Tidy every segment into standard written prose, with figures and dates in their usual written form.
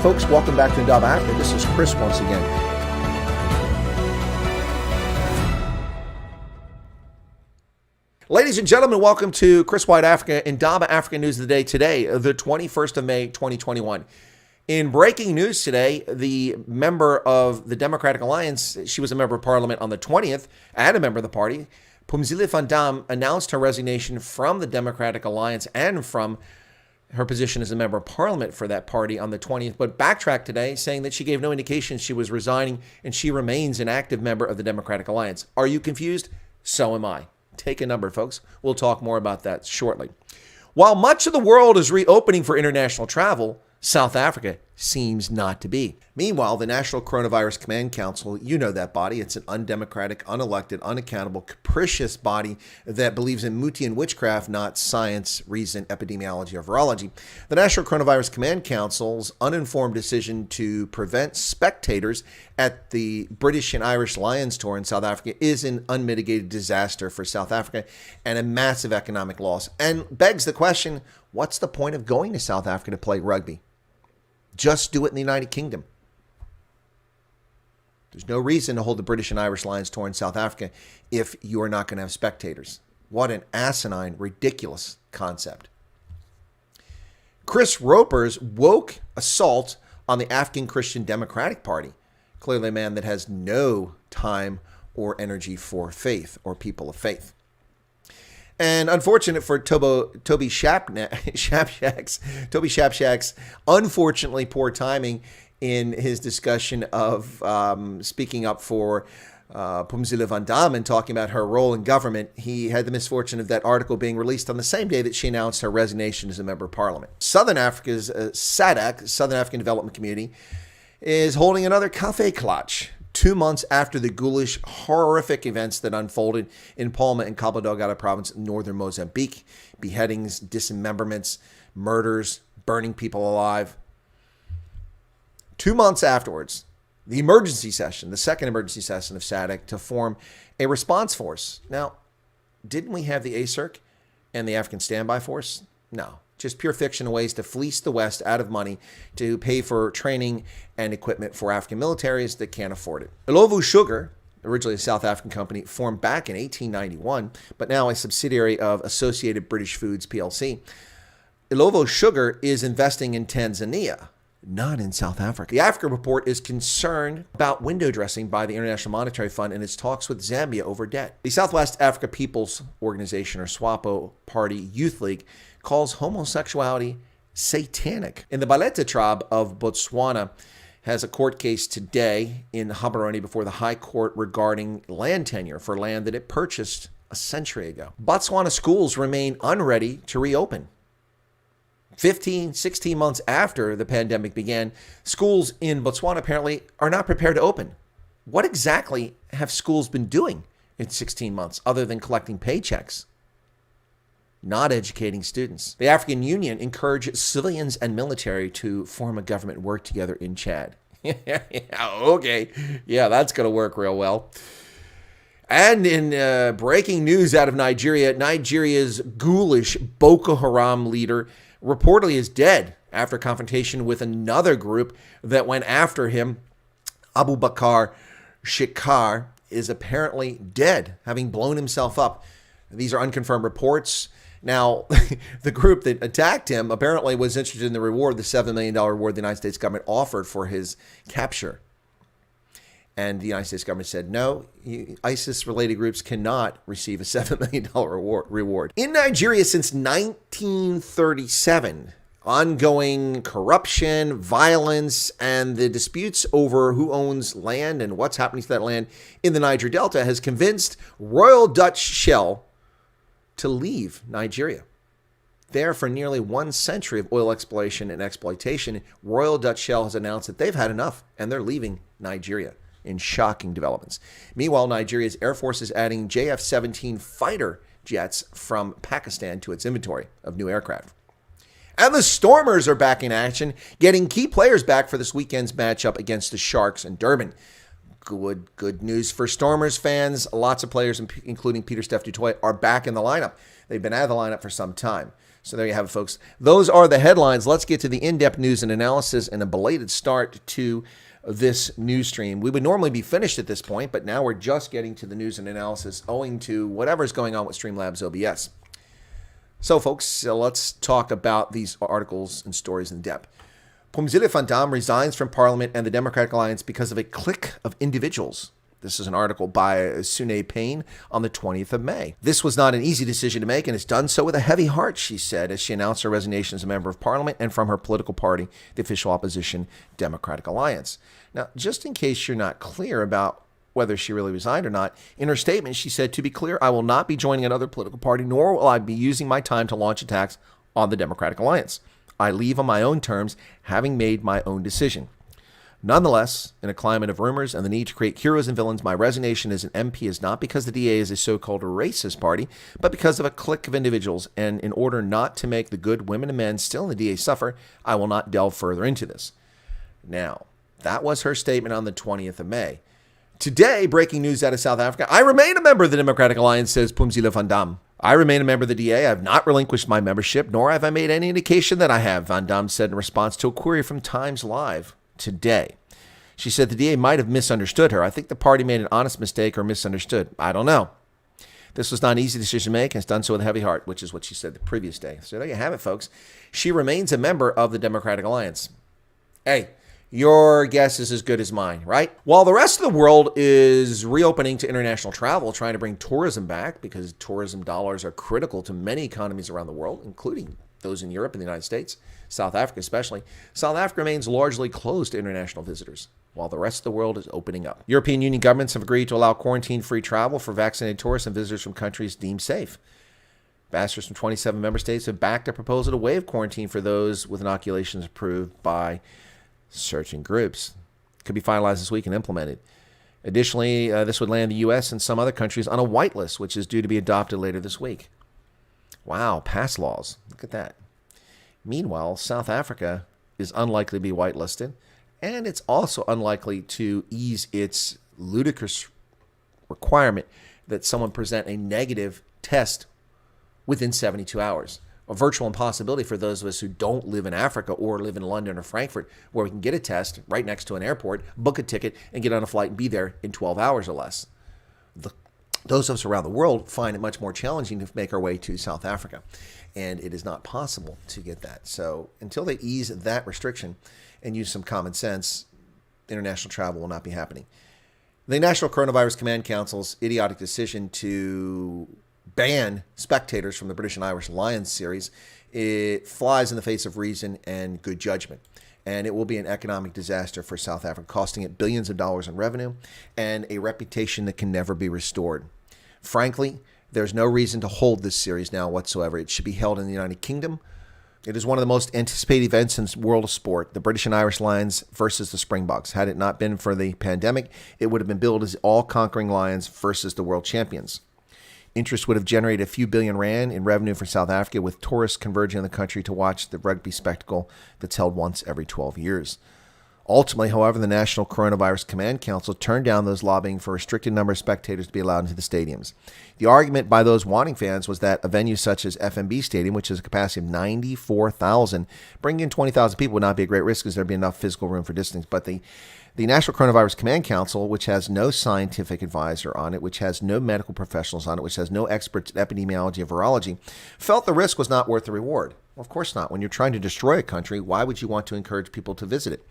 folks, welcome back to Indaba Africa. This is Chris once again. Ladies and gentlemen, welcome to Chris Wyatt Africa, Indaba Africa News of the Day today, the 21st of May, 2021. In breaking news today, the member of the Democratic Alliance, she was a member of Parliament on the 20th, and a member of the party, Pumzile van Dam, announced her resignation from the Democratic Alliance and from her position as a member of Parliament for that party on the 20th, but backtracked today, saying that she gave no indication she was resigning and she remains an active member of the Democratic Alliance. Are you confused? So am I. Take a number, folks. We'll talk more about that shortly. While much of the world is reopening for international travel, South Africa seems not to be. Meanwhile, the National Coronavirus Command Council, you know that body. It's an undemocratic, unelected, unaccountable, capricious body that believes in muti and witchcraft, not science, reason, epidemiology, or virology. The National Coronavirus Command Council's uninformed decision to prevent spectators at the British and Irish Lions Tour in South Africa is an unmitigated disaster for South Africa and a massive economic loss. And begs the question, what's the point of going to South Africa to play rugby? Just do it in the United Kingdom. There's no reason to hold the British and Irish Lions Tour in South Africa if you are not going to have spectators. What an asinine, ridiculous concept. Chris Roper's woke assault on the African Christian Democratic Party. Clearly a man that has no time or energy for faith or people of faith. And unfortunate for Toby Shapshak's unfortunately poor timing in his discussion of speaking up for Pumzile van Dam and talking about her role in government. He had the misfortune of that article being released on the same day that she announced her resignation as a member of Parliament. Southern Africa's SADC, Southern African Development Community, is holding another Cafe Clutch 2 months after the ghoulish, horrific events that unfolded in Palma and Cabo Delgado province in northern Mozambique. Beheadings, dismemberments, murders, burning people alive. 2 months afterwards, the second emergency session of SADC to form a response force. Now, didn't we have the ASERC and the African Standby Force? No. Just pure fiction and ways to fleece the West out of money to pay for training and equipment for African militaries that can't afford it. Illovo Sugar, originally a South African company, formed back in 1891, but now a subsidiary of Associated British Foods PLC. Illovo Sugar is investing in Tanzania, not in South Africa. The Africa Report is concerned about window dressing by the International Monetary Fund in its talks with Zambia over debt. The Southwest Africa People's Organization, or SWAPO Party Youth League, calls homosexuality satanic. And the Baleta tribe of Botswana has a court case today in Gaborone before the High Court regarding land tenure for land that it purchased a century ago. Botswana schools remain unready to reopen. 15, 16 months after the pandemic began, schools in Botswana apparently are not prepared to open. What exactly have schools been doing in 16 months other than collecting paychecks? Not educating students. The African Union encouraged civilians and military to form a government and work together in Chad. Okay. Yeah, that's going to work real well. And in breaking news out of Nigeria, Nigeria's ghoulish Boko Haram leader reportedly is dead after confrontation with another group that went after him. Abubakar Shekar is apparently dead, having blown himself up. These are unconfirmed reports. Now, the group that attacked him apparently was interested in the reward, the $7 million reward the United States government offered for his capture. And the United States government said, no, ISIS-related groups cannot receive a $7 million reward. In Nigeria since 1937, ongoing corruption, violence, and the disputes over who owns land and what's happening to that land in the Niger Delta has convinced Royal Dutch Shell to leave Nigeria. There, for nearly 1 century of oil exploration and exploitation, Royal Dutch Shell has announced that they've had enough and they're leaving Nigeria in shocking developments. Meanwhile, Nigeria's Air Force is adding JF-17 fighter jets from Pakistan to its inventory of new aircraft. And the Stormers are back in action, getting key players back for this weekend's matchup against the Sharks in Durban. Good news for Stormers fans. Lots of players, including Peter Steph Dutoit, are back in the lineup. They've been out of the lineup for some time. So there you have it, folks. Those are the headlines. Let's get to the in-depth news and analysis and a belated start to this news stream. We would normally be finished at this point, but now we're just getting to the news and analysis owing to whatever's going on with Streamlabs OBS. So, folks, let's talk about these articles and stories in depth. Pumzile resigns from Parliament and the Democratic Alliance because of a clique of individuals. This is an article by Sune Payne on the 20th of May. This was not an easy decision to make, and it's done so with a heavy heart, she said, as she announced her resignation as a member of Parliament and from her political party, the official opposition Democratic Alliance. Now, just in case you're not clear about whether she really resigned or not, in her statement, she said, to be clear, I will not be joining another political party, nor will I be using my time to launch attacks on the Democratic Alliance. I leave on my own terms, having made my own decision. Nonetheless, in a climate of rumors and the need to create heroes and villains, my resignation as an MP is not because the DA is a so-called racist party, but because of a clique of individuals. And in order not to make the good women and men still in the DA suffer, I will not delve further into this. Now, that was her statement on the 20th of May. Today, breaking news out of South Africa, I remain a member of the Democratic Alliance, says Pumzile Van Dam. I remain a member of the DA. I have not relinquished my membership, nor have I made any indication that I have, Van Dam said in response to a query from Times Live today. She said the DA might have misunderstood her. I think the party made an honest mistake or misunderstood. I don't know. This was not an easy decision to make, and it's done so with a heavy heart, which is what she said the previous day. So there you have it, folks. She remains a member of the Democratic Alliance. Hey, your guess is as good as mine, right? While the rest of the world is reopening to international travel, trying to bring tourism back, because tourism dollars are critical to many economies around the world, including those in Europe and the United States, South Africa especially, South Africa remains largely closed to international visitors, while the rest of the world is opening up. European Union governments have agreed to allow quarantine-free travel for vaccinated tourists and visitors from countries deemed safe. Ambassadors from 27 member states have backed a proposal to waive quarantine for those with inoculations approved by certain groups. It could be finalized this week and implemented. Additionally, this would land the U.S. and some other countries on a white list, which is due to be adopted later this week. Wow, pass laws. Look at that. Meanwhile, South Africa is unlikely to be whitelisted, and it's also unlikely to ease its ludicrous requirement that someone present a negative test within 72 hours. A virtual impossibility for those of us who don't live in Africa or live in London or Frankfurt, where we can get a test right next to an airport, book a ticket, and get on a flight and be there in 12 hours or less. Those of us around the world find it much more challenging to make our way to South Africa, and it is not possible to get that. So until they ease that restriction and use some common sense, international travel will not be happening. The National Coronavirus Command Council's idiotic decision to ban spectators from the British and Irish Lions series, it flies in the face of reason and good judgment. And it will be an economic disaster for South Africa, costing it billions of dollars in revenue and a reputation that can never be restored. Frankly, there's no reason to hold this series now whatsoever. It should be held in the United Kingdom. It is one of the most anticipated events in the world of sport, the British and Irish Lions versus the Springboks. Had it not been for the pandemic, it would have been billed as all-conquering Lions versus the world champions. Interest would have generated a few billion rand in revenue for South Africa, with tourists converging on the country to watch the rugby spectacle that's held once every 12 years. Ultimately, however, the National Coronavirus Command Council turned down those lobbying for a restricted number of spectators to be allowed into the stadiums. The argument by those wanting fans was that a venue such as FNB Stadium, which has a capacity of 94,000, bringing in 20,000 people would not be a great risk because there'd be enough physical room for distance. But the National Coronavirus Command Council, which has no scientific advisor on it, which has no medical professionals on it, which has no experts in epidemiology and virology, felt the risk was not worth the reward. Well, of course not. When you're trying to destroy a country, why would you want to encourage people to visit it?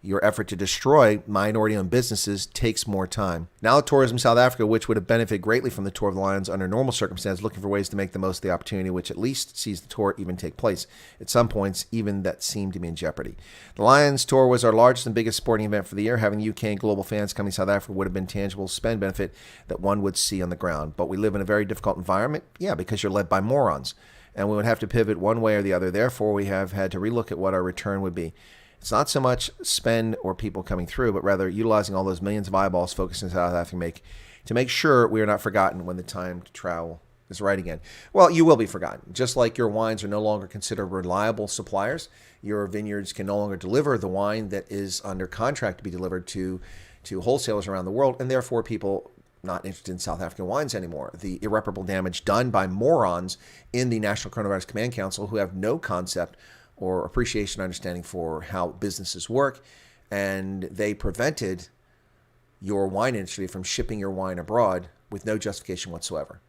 Your effort to destroy minority-owned businesses takes more time. Now, tourism in South Africa, which would have benefited greatly from the Tour of the Lions under normal circumstances, looking for ways to make the most of the opportunity, which at least sees the tour even take place. At some points, even that seemed to be in jeopardy. The Lions Tour was our largest and biggest sporting event for the year. Having UK and global fans coming to South Africa would have been tangible spend benefit that one would see on the ground. But we live in a very difficult environment, because you're led by morons. And we would have to pivot one way or the other. Therefore, we have had to relook at what our return would be. It's not so much spend or people coming through, but rather utilizing all those millions of eyeballs focused in South Africa to make sure we are not forgotten when the time to travel is right again. Well, you will be forgotten. Just like your wines are no longer considered reliable suppliers, your vineyards can no longer deliver the wine that is under contract to be delivered to wholesalers around the world, and therefore people not interested in South African wines anymore. The irreparable damage done by morons in the National Coronavirus Command Council who have no concept or appreciation or understanding for how businesses work. And they prevented your wine industry from shipping your wine abroad with no justification whatsoever.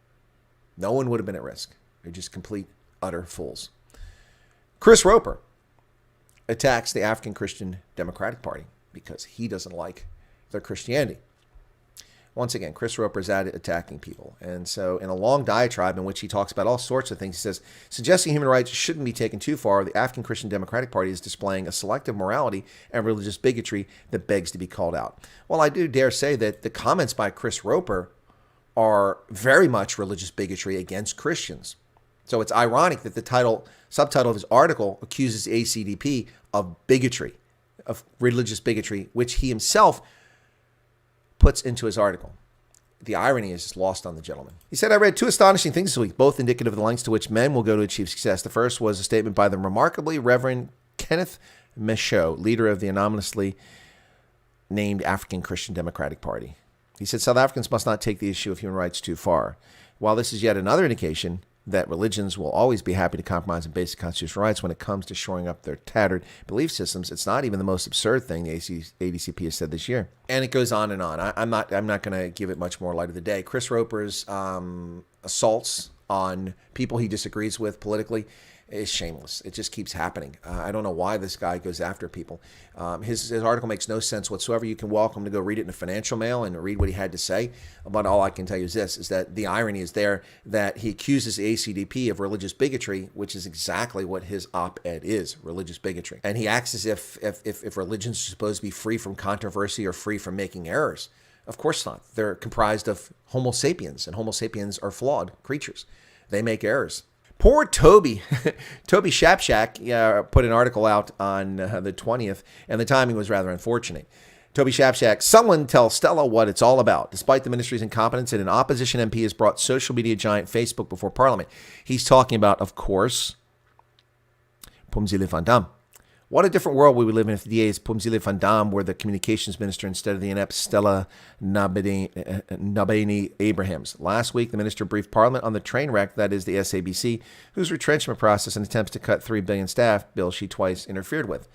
No one would have been at risk. They're just complete, utter fools. Chris Roper attacks the African Christian Democratic Party because he doesn't like their Christianity. Once again, Chris Roper is at it attacking people. And so in a long diatribe in which he talks about all sorts of things, he says, suggesting human rights shouldn't be taken too far, the African Christian Democratic Party is displaying a selective morality and religious bigotry that begs to be called out. Well, I do dare say that the comments by Chris Roper are very much religious bigotry against Christians. So it's ironic that the subtitle of his article accuses the ACDP of bigotry, of religious bigotry, which he himself puts into his article. The irony is lost on the gentleman. He said, I read two astonishing things this week, both indicative of the lengths to which men will go to achieve success. The first was a statement by the remarkably Reverend Kenneth Michaud, leader of the anonymously named African Christian Democratic Party. He said, South Africans must not take the issue of human rights too far. While this is yet another indication that religions will always be happy to compromise on basic constitutional rights when it comes to shoring up their tattered belief systems, it's not even the most absurd thing the ADCP has said this year. And it goes on and on. I'm not going to give it much more light of the day. Chris Roper's assaults on people he disagrees with politically is shameless. It just keeps happening. I don't know why this guy goes after people. His article makes no sense whatsoever. You can welcome to go read it in a financial mail and read what he had to say. But all I can tell you is this, is that the irony is there that he accuses the ACDP of religious bigotry, which is exactly what his op-ed is, religious bigotry. And he acts as if religions are supposed to be free from controversy or free from making errors. Of course not. They're comprised of Homo sapiens, and Homo sapiens are flawed creatures. They make errors. Poor Toby. Toby Shapshak put an article out on the 20th, and the timing was rather unfortunate. Toby Shapshak, someone tell Stella what it's all about. Despite the ministry's incompetence, an opposition MP has brought social media giant Facebook before Parliament. He's talking about, of course, Pumzile van Dam. What a different world we would live in if the DA's Pumzile van Dam were the communications minister instead of the inept Stella Nabeni Abrahams. Last week, the minister briefed Parliament on the train wreck that is the SABC, whose retrenchment process and attempts to cut $3 billion staff bill she twice interfered with.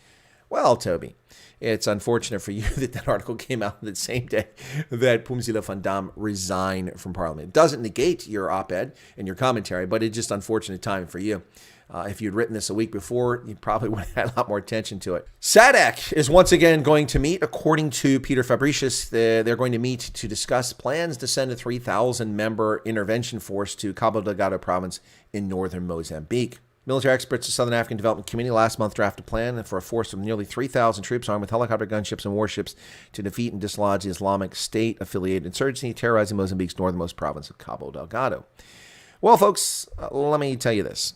Well, Toby, it's unfortunate for you that article came out the same day that Pumzile van Dam resigned from Parliament. It doesn't negate your op-ed and your commentary, but it's just unfortunate timing for you. If you'd written this a week before, you probably would have had a lot more attention to it. SADC is once again going to meet. According to Peter Fabricius, they're going to meet to discuss plans to send a 3,000-member intervention force to Cabo Delgado province in northern Mozambique. Military experts of Southern African Development Community last month drafted a plan for a force of nearly 3,000 troops armed with helicopter gunships and warships to defeat and dislodge the Islamic State-affiliated insurgency terrorizing Mozambique's northernmost province of Cabo Delgado. Well, folks, let me tell you this.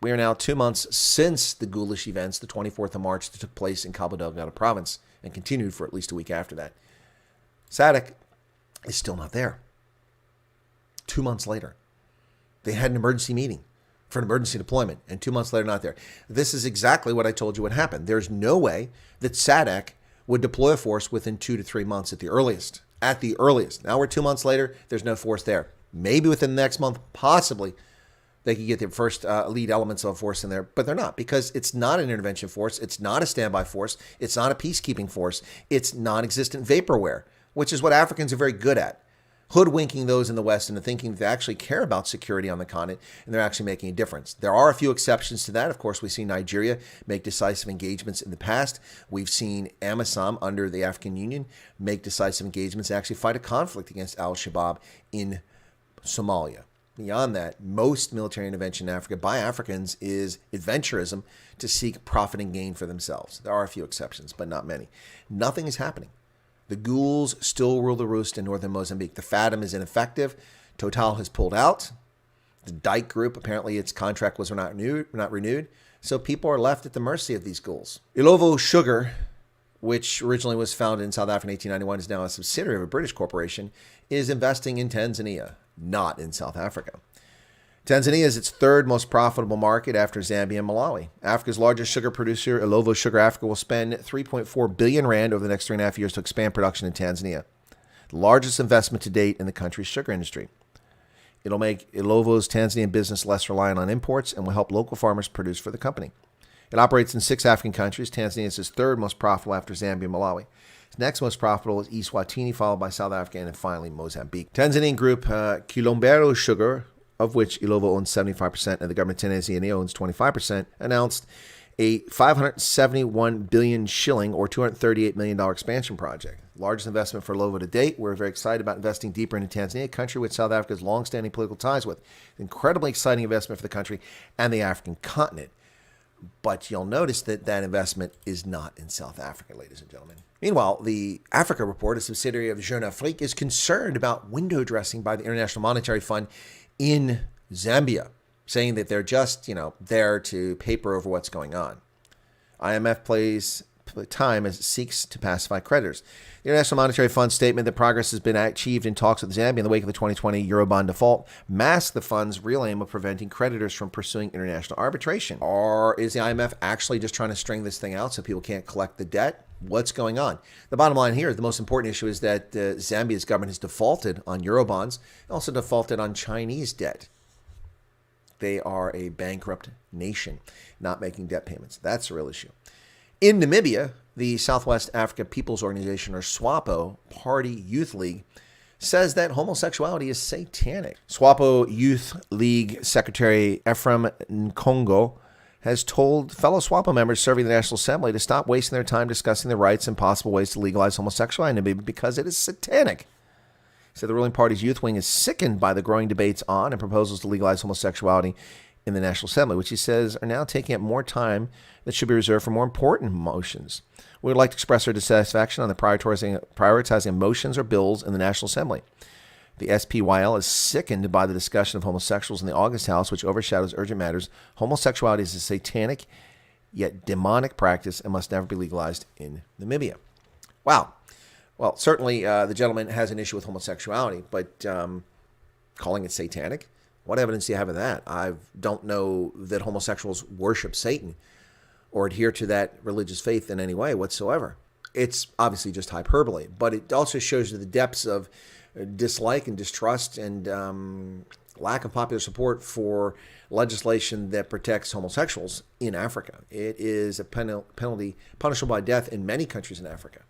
We are now 2 months since the ghoulish events, the 24th of March, that took place in Cabo Delgado province and continued for at least a week after that. SADC is still not there. 2 months later, they had an emergency meeting for an emergency deployment, and 2 months later, not there. This is exactly what I told you would happen. There's no way that SADC would deploy a force within 2 to 3 months at the earliest. At the earliest. Now we're 2 months later, there's no force there. Maybe within the next month, possibly, they could get the first lead elements of a force in there, but they're not, because it's not an intervention force. It's not a standby force. It's not a peacekeeping force. It's non-existent vaporware, which is what Africans are very good at, hoodwinking those in the West into thinking that they actually care about security on the continent and they're actually making a difference. There are a few exceptions to that. Of course, we've seen Nigeria make decisive engagements in the past. We've seen AMISOM under the African Union make decisive engagements and actually fight a conflict against al-Shabaab in Somalia. Beyond that, most military intervention in Africa by Africans is adventurism to seek profit and gain for themselves. There are a few exceptions, but not many. Nothing is happening. The ghouls still rule the roost in northern Mozambique. The FATM is ineffective. Total has pulled out. The Dyke Group, apparently its contract was not renewed. So people are left at the mercy of these ghouls. Ilovo Sugar, which originally was founded in South Africa in 1891, is now a subsidiary of a British corporation, is investing in Tanzania, not in South Africa. Tanzania is its third most profitable market after Zambia and Malawi. Africa's largest sugar producer, Ilovo Sugar Africa, will spend 3.4 billion rand over the next 3.5 years to expand production in Tanzania. the largest investment to date in the country's sugar industry. It'll make Ilovo's Tanzanian business less reliant on imports and will help local farmers produce for the company. It operates in 6 African countries. Tanzania is its third most profitable after Zambia and Malawi. Its next most profitable is Eswatini, followed by South Africa, and then finally Mozambique. Tanzanian group Kilombero Sugar, of which Ilovo owns 75% and the government of Tanzania owns 25%, announced a 571 billion shilling or $238 million expansion project. Largest investment for Ilovo to date. We're very excited about investing deeper into Tanzania, a country which South Africa has long-standing political ties with. Incredibly exciting investment for the country and the African continent. But you'll notice that that investment is not in South Africa, ladies and gentlemen. Meanwhile, the Africa Report, a subsidiary of Jeune Afrique, is concerned about window dressing by the International Monetary Fund in Zambia, saying that they're just, there to paper over what's going on. IMF plays time as it seeks to pacify creditors. The International Monetary Fund statement that progress has been achieved in talks with Zambia in the wake of the 2020 Eurobond default masked the fund's real aim of preventing creditors from pursuing international arbitration. Or is the IMF actually just trying to string this thing out so people can't collect the debt? What's going on? The bottom line here, the most important issue is that Zambia's government has defaulted on Eurobonds and also defaulted on Chinese debt. They are a bankrupt nation, not making debt payments. That's the real issue. In Namibia, the Southwest Africa People's Organization, or SWAPO, Party Youth League, says that homosexuality is satanic. SWAPO Youth League Secretary Ephraim Nkongo has told fellow SWAPO members serving the National Assembly to stop wasting their time discussing the rights and possible ways to legalize homosexuality in Namibia because it is satanic. He said the ruling party's youth wing is sickened by the growing debates on and proposals to legalize homosexuality in the National Assembly, which he says are now taking up more time that should be reserved for more important motions. We would like to express our dissatisfaction on the prioritizing motions or bills in the National Assembly. The SPYL is sickened by the discussion of homosexuals in the August House, which overshadows urgent matters. Homosexuality is a satanic yet demonic practice and must never be legalized in Namibia. Wow. Well, certainly the gentleman has an issue with homosexuality, but calling it satanic? What evidence do you have of that? I don't know that homosexuals worship Satan or adhere to that religious faith in any way whatsoever. It's obviously just hyperbole, but it also shows you the depths of dislike and distrust and lack of popular support for legislation that protects homosexuals in Africa. It is a penalty punishable by death in many countries in Africa.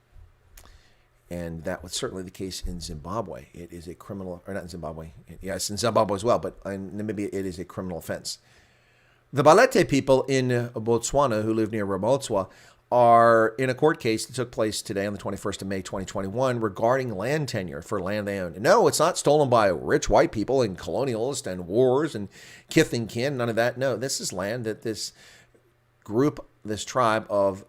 And that was certainly the case in Zimbabwe. It is a criminal, or not in Zimbabwe. Yes, in Zimbabwe as well, but in Namibia it is a criminal offense. The Balete people in Botswana who live near Ramotswa are in a court case that took place today on the 21st of May, 2021 regarding land tenure for land they own. No, it's not stolen by rich white people and colonialists and wars and kith and kin, none of that. No, this is land that this group, this tribe of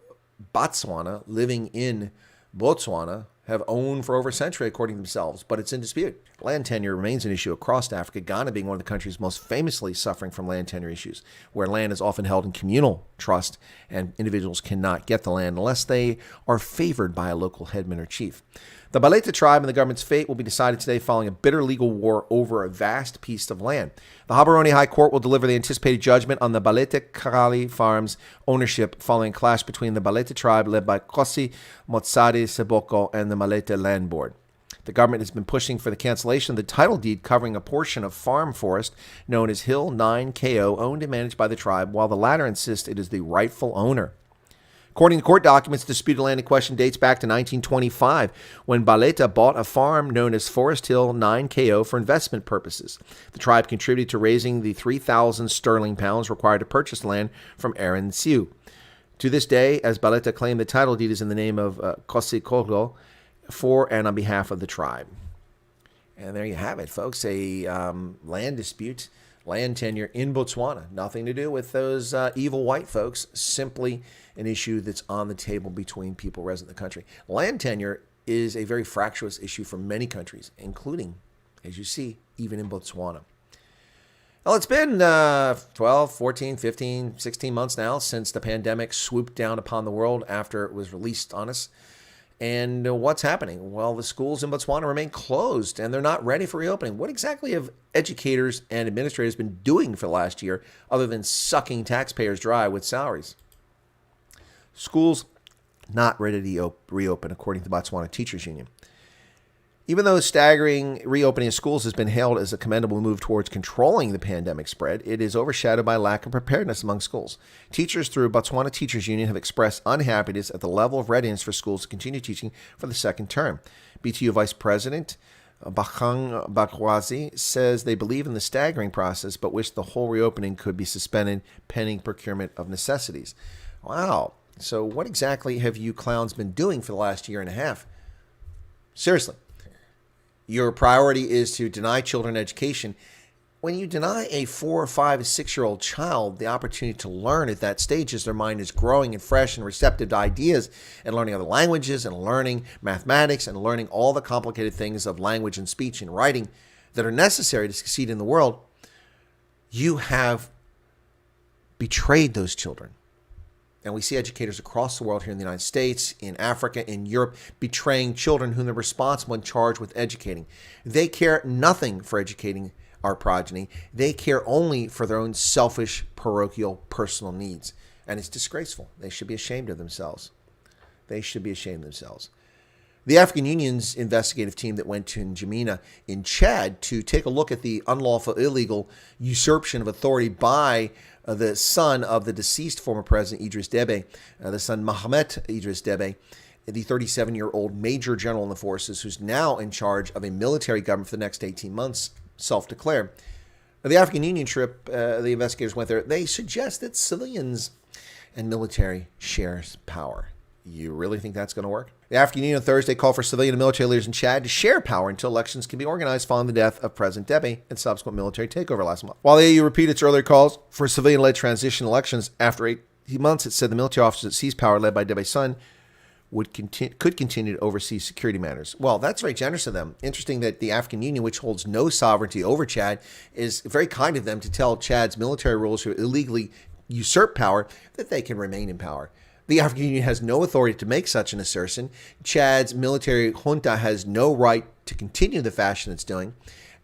Botswana living in Botswana have owned for over a century, according to themselves, but it's in dispute. Land tenure remains an issue across Africa, Ghana being one of the countries most famously suffering from land tenure issues, where land is often held in communal trust and individuals cannot get the land unless they are favored by a local headman or chief. The Balete tribe and the government's fate will be decided today following a bitter legal war over a vast piece of land. The Gaborone High Court will deliver the anticipated judgment on the Balete Karali Farms ownership following a clash between the Balete tribe led by Kosi Motsadi Seboko and the Balete Land Board. The government has been pushing for the cancellation of the title deed covering a portion of farm forest known as Hill 9KO, owned and managed by the tribe, while the latter insists it is the rightful owner. According to court documents, the disputed land in question dates back to 1925, when Balete bought a farm known as Forest Hill 9KO for investment purposes. The tribe contributed to raising the 3,000 sterling pounds required to purchase the land from Aaron Siu. To this day, as Balete claimed, the title deed is in the name of Kosi Kogo for and on behalf of the tribe. And there you have it, folks, a land dispute, land tenure in Botswana. Nothing to do with those evil white folks, simply an issue that's on the table between people resident in the country. Land tenure is a very fractious issue for many countries, including, as you see, even in Botswana. Well, it's been 12, 14, 15, 16 months now since the pandemic swooped down upon the world after it was released on us. And what's happening? Well, the schools in Botswana remain closed and they're not ready for reopening. What exactly have educators and administrators been doing for the last year other than sucking taxpayers dry with salaries? Schools not ready to reopen, according to the Botswana Teachers Union. Even though staggering reopening of schools has been hailed as a commendable move towards controlling the pandemic spread, it is overshadowed by lack of preparedness among schools. Teachers through Botswana Teachers Union have expressed unhappiness at the level of readiness for schools to continue teaching for the second term. BTU Vice President Bakang Bakwazi says they believe in the staggering process, but wish the whole reopening could be suspended pending procurement of necessities. Wow. So what exactly have you clowns been doing for the last year and a half? Seriously. Your priority is to deny children education. When you deny a 4 or 5 or 6-year-old child the opportunity to learn at that stage as their mind is growing and fresh and receptive to ideas and learning other languages and learning mathematics and learning all the complicated things of language and speech and writing that are necessary to succeed in the world, you have betrayed those children. And we see educators across the world here in the United States, in Africa, in Europe, betraying children whom they're responsible and charged with educating. They care nothing for educating our progeny. They care only for their own selfish, parochial, personal needs. And it's disgraceful. They should be ashamed of themselves. They should be ashamed of themselves. The African Union's investigative team that went to N'Djamena in Chad to take a look at the unlawful, illegal usurpation of authority by the son of the deceased former president Idris Deby, the son Mohamed Idris Deby, the 37-year-old major general in the forces who's now in charge of a military government for the next 18 months, self-declared. The African Union trip, the investigators went there, they suggest that civilians and military shares power. You really think that's going to work? The African Union on Thursday called for civilian and military leaders in Chad to share power until elections can be organized following the death of President Deby and subsequent military takeover last month. While the AU repeated its earlier calls for civilian-led transition elections after 18 months, it said the military officers that seized power led by Deby's son could continue to oversee security matters. Well, that's very generous of them. Interesting that the African Union, which holds no sovereignty over Chad, is very kind of them to tell Chad's military rulers who illegally usurp power that they can remain in power. The African Union has no authority to make such an assertion. Chad's military junta has no right to continue the fashion it's doing.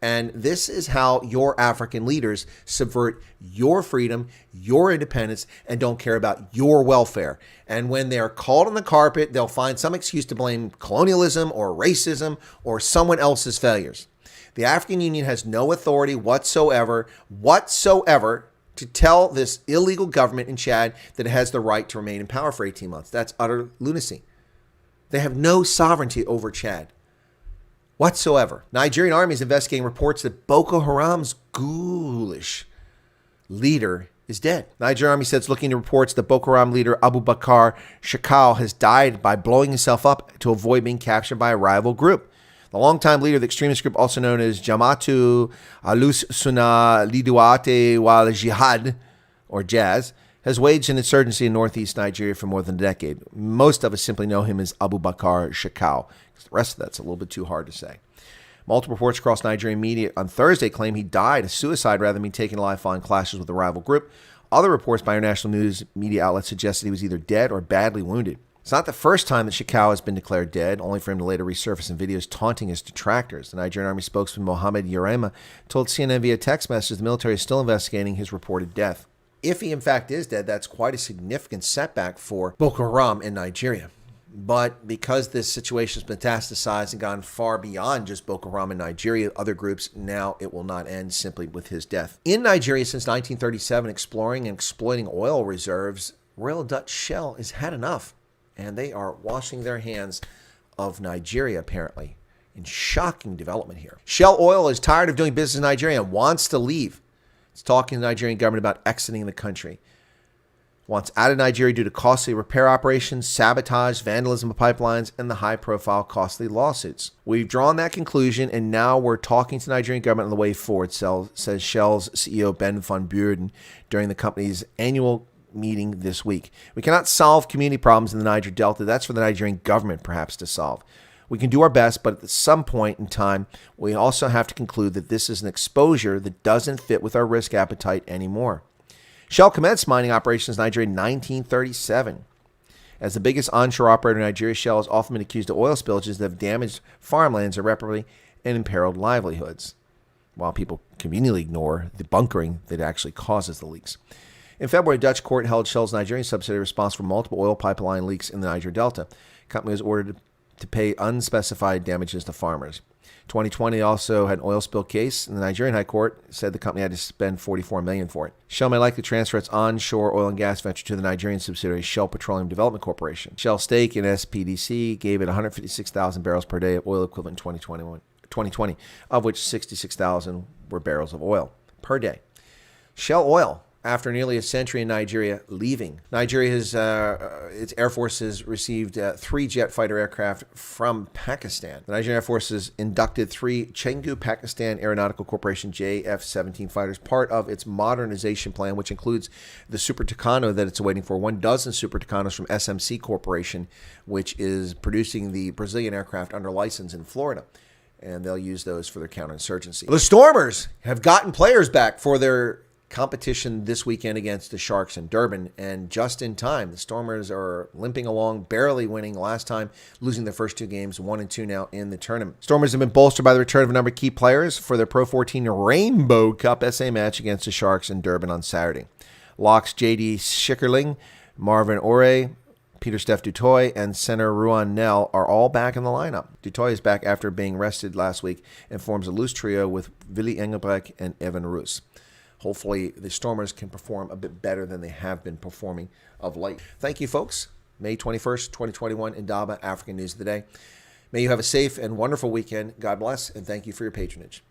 And this is how your African leaders subvert your freedom, your independence, and don't care about your welfare. And when they are called on the carpet, they'll find some excuse to blame colonialism or racism or someone else's failures. The African Union has no authority whatsoever, to tell this illegal government in Chad that it has the right to remain in power for 18 months. That's utter lunacy. They have no sovereignty over Chad whatsoever. Nigerian army is investigating reports that Boko Haram's ghoulish leader is dead. Nigerian army says it's looking into reports that Boko Haram leader Abubakar Shekau has died by blowing himself up to avoid being captured by a rival group. The longtime leader of the extremist group, also known as Jama'atu Al-Sunnah Liduate wal Jihad, or Jazz, has waged an insurgency in northeast Nigeria for more than a decade. Most of us simply know him as Abubakar Shekau. The rest of that's a little bit too hard to say. Multiple reports across Nigerian media on Thursday claim he died a suicide rather than being taken alive following clashes with the rival group. Other reports by international news media outlets suggest that he was either dead or badly wounded. It's not the first time that Shekau has been declared dead, only for him to later resurface in videos taunting his detractors. The Nigerian Army spokesman Mohammed Yerema told CNN via text message the military is still investigating his reported death. If he in fact is dead, that's quite a significant setback for Boko Haram in Nigeria. But because this situation has metastasized and gone far beyond just Boko Haram in Nigeria, other groups, now it will not end simply with his death. In Nigeria since 1937, exploring and exploiting oil reserves, Royal Dutch Shell has had enough. And they are washing their hands of Nigeria, apparently. In shocking development here. Shell Oil is tired of doing business in Nigeria and wants to leave. It's talking to the Nigerian government about exiting the country. Wants out of Nigeria due to costly repair operations, sabotage, vandalism of pipelines, and the high-profile costly lawsuits. We've drawn that conclusion, and now we're talking to the Nigerian government on the way forward, says Shell's CEO Ben van Beurden during the company's annual meeting this week. We cannot solve community problems in the Niger Delta. That's for the Nigerian government perhaps to solve. We can do our best, but at some point in time, we also have to conclude that this is an exposure that doesn't fit with our risk appetite anymore. Shell commenced mining operations in Nigeria in 1937. As the biggest onshore operator in Nigeria, Shell has often been accused of oil spillages that have damaged farmlands irreparably and imperiled livelihoods, while people conveniently ignore the bunkering that actually causes the leaks. In February, a Dutch court held Shell's Nigerian subsidiary responsible for multiple oil pipeline leaks in the Niger Delta. The company was ordered to pay unspecified damages to farmers. 2020 also had an oil spill case, and the Nigerian High Court said the company had to spend $44 million for it. Shell may likely transfer its onshore oil and gas venture to the Nigerian subsidiary Shell Petroleum Development Corporation. Shell's stake in SPDC gave it 156,000 barrels per day of oil equivalent in 2020, of which 66,000 were barrels of oil per day. Shell Oil, after nearly a century in Nigeria, leaving. Nigeria has, its Air Force has received 3 jet fighter aircraft from Pakistan. The Nigerian Air Force has inducted 3 Chengu Pakistan Aeronautical Corporation JF-17 fighters, part of its modernization plan, which includes the Super Tucano that it's waiting for, 12 Super Tucanos from SMC Corporation, which is producing the Brazilian aircraft under license in Florida. And they'll use those for their counterinsurgency. The Stormers have gotten players back for their competition this weekend against the Sharks in Durban, and just in time. The Stormers are limping along, barely winning last time, losing their first 2 games, 1-2 now in the tournament. Stormers have been bolstered by the return of a number of key players for their Pro 14 Rainbow Cup SA match against the Sharks in Durban on Saturday. Locks J.D. Schickerling, Marvin Ore, Peter-Steph Dutoy, and center Ruan Nell are all back in the lineup. Dutoy is back after being rested last week and forms a loose trio with Willy Engelbrecht and Evan Roos. Hopefully, the Stormers can perform a bit better than they have been performing of late. Thank you, folks. May 21st, 2021, Indaba Africa News of the Day. May you have a safe and wonderful weekend. God bless, and thank you for your patronage.